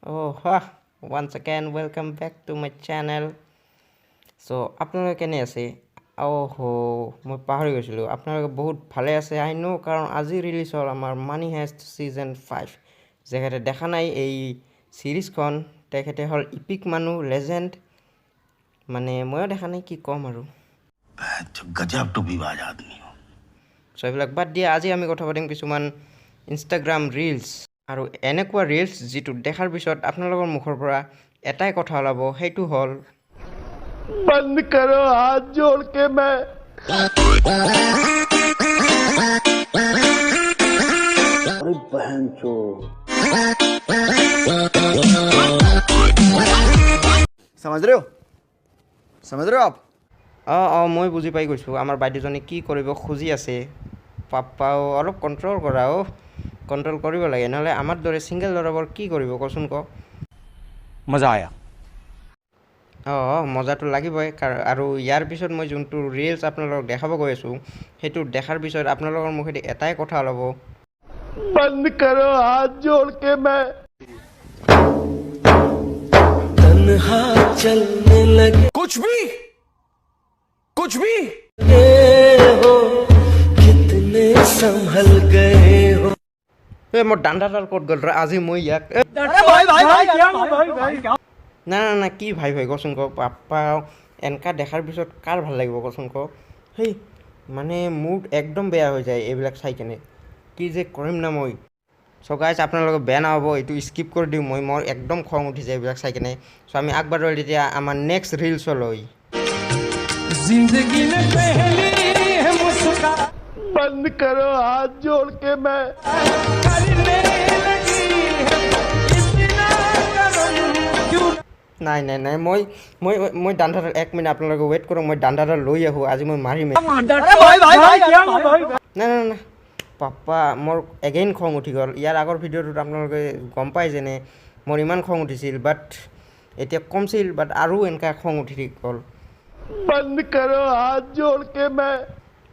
Oh, ha. Once again, welcome back to my channel. So, আপোনালোকে কেনে আছে? মই পাহৰি গৈছিলোঁ আপোনালোকে বহুত ভালে আছে আই নো কাৰণ আজি ৰিলিজ হ'ল আমাৰ মানি হেষ্ট ছিজন 5 যেখেতে দেখা নাই এই ছিৰিজখন তেখেতে হ'ল ইপিক মানুহ লেজেণ্ড মানে ময়ো দেখা নাই কি ক'ম আৰু গজব টুপিবাজ আদমি চ' এইবিলাক বাদ দিয়া আজি আমি কথা পাতিম কিছুমান ইনষ্টাগ্ৰাম ৰিলছ আৰু এনেকুৱা ৰিলছ যিটো দেখাৰ পিছত আপোনালোকৰ মুখৰ পৰা এটাই কথা ওলাব সেইটো হ'ল बंद करो हाथ जोड़ के मैं अरे बहन चो समझ रहे हो आप মই বুজি পাই গৈছোঁ আমাৰ বাইদেউজনী কি কৰিব খুজি আছে পাপাও অলপ কণ্ট্ৰল কৰা কণ্ট্ৰল কৰিব লাগে নহ'লে আমাৰ দৰে ছিংগল ল'ৰাবোৰ কি কৰিব কচোন ক মজা আয়া মজাটো লাগিবই আৰু ইয়াৰ পিছত মই যোনটো ৰিলছ আপোনালোকক দেখাব গৈ আছোঁ সেইটো দেখাৰ পিছত আপোনালোকৰ মুখেদি এটাই কথা ওলাব बंद करो हाथ जोड़ के मैं कुछ भी कितने संभल गए हो মোৰ দাণ্ডাডাল ক'ত গ'ল আজি মই ইয়াক না কি ভাই কচোন ক পাপা এনেকা দেখাৰ পিছত কাৰ ভাল লাগিব কচোন ক সেই মানে মুড একদম বেয়া হৈ যায় এইবিলাক চাই কেনে কি যে কৰিম না মই চ' গাইজ আপোনালোকে বেয়া নহ'ব এইটো স্কিপ কৰি দিওঁ মোৰ একদম খং উঠিছে এইবিলাক চাই কেনে চ' আমি আগবাঢ়ো তেতিয়া আমাৰ নেক্সট ৰিলছলৈ बंद करो हाथ जोड़ के मैं নাই মই দাণ্ডাডাল 1 মিনিট আপোনালোকে ৱেইট কৰক মই দাণ্ডাডাল লৈ আহোঁ আজি মই মাৰিম না পাপা মোৰ এগেইন খং উঠি গ'ল ইয়াৰ আগৰ ভিডিঅ'টোত আপোনালোকে গম পাই যেনে মোৰ ইমান খং উঠিছিল বাট এতিয়া কমছিল বাট আৰু এনেকুৱা খং উঠি গ'ল बंद करो हाथ जोड़ के मैं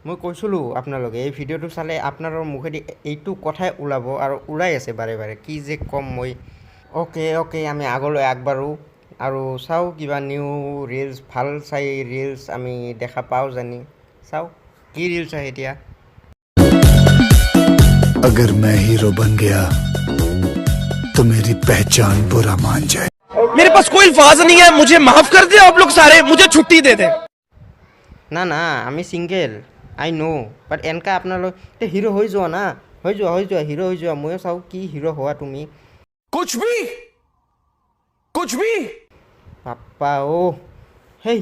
মই কৈছিলোঁ আপোনালোকে এই ভিডিঅ'টো চালে আপোনালোকৰ মুখেদি এইটো কথাই ওলাব আৰু ওলাই আছে বাৰে বাৰে কি যে ক'ম মই অ'কে আমি আগলৈ আগবাঢ়োঁ আৰু চাওঁ কিবা নিউ ৰিলছ ভাল চাই ৰিলছ আমি দেখা পাওঁ জানি চাওঁ কি ৰিলছ আহে এতিয়া अगर मैं हीरो बन गया तो मेरी पहचान बुरा मान जाए मेरे पास कोई अल्फाज नहीं है मुझे माफ कर दे आप लोग सारे मुझे छुट्टी दे दे না আমি ছিংগেল আই নো বাট এনেকা আপোনালোকে হিৰো হৈ যোৱা না হৈ যোৱা হিৰো হৈ যোৱা ময়ো চাওঁ কি হিৰো হোৱা তুমি कुछ भी পাপা হেই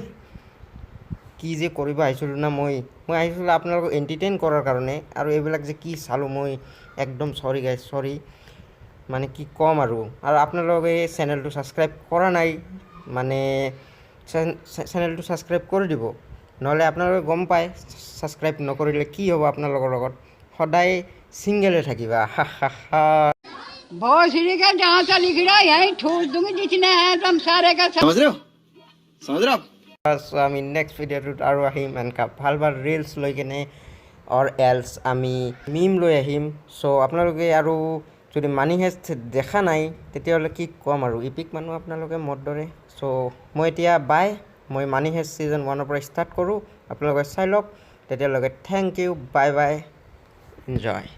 কি যে কৰিব আহিছিলোঁ না মই আহিছিলোঁ আপোনালোকক এণ্টাৰটেইন কৰাৰ কাৰণে আৰু এইবিলাক যে কি চালোঁ মই একদম চৰি গাইজ চৰি মানে কি ক'ম আৰু আপোনালোকে চেনেলটো ছাবস্ক্ৰাইব কৰা নাই মানে চেনেলটো ছাবস্ক্ৰাইব কৰি দিব নহ'লে আপোনালোকে গম পায় ছাবস্ক্ৰাইব নকৰিলে কি হ'ব আপোনালোকৰ লগত সদায় ছিংগেলে থাকিবা बहुत सीढ़ी का जहाँ से लिख रहा है यहीं ठोस दूंगी जितने हैं तुम सारे का समझ रहे हो চ' আমি নেক্সট ভিডিঅ'টোত আৰু আহিম এনেকুৱা ভাল ৰিলছ লৈ কেনে অৰ এলছ আমি মিম লৈ আহিম চ' আপোনালোকে আৰু যদি মানি হেষ্ট দেখা নাই তেতিয়াহ'লে কি ক'ম আৰু ইপিক মানুহ আপোনালোকে মোৰ দৰে চ' মই এতিয়া মই মানি হেষ্ট ছিজন 1 পৰা ষ্টাৰ্ট কৰোঁ আপোনালোকে চাই লওক তেতিয়ালৈকে থেংক ইউ বাই এনজয়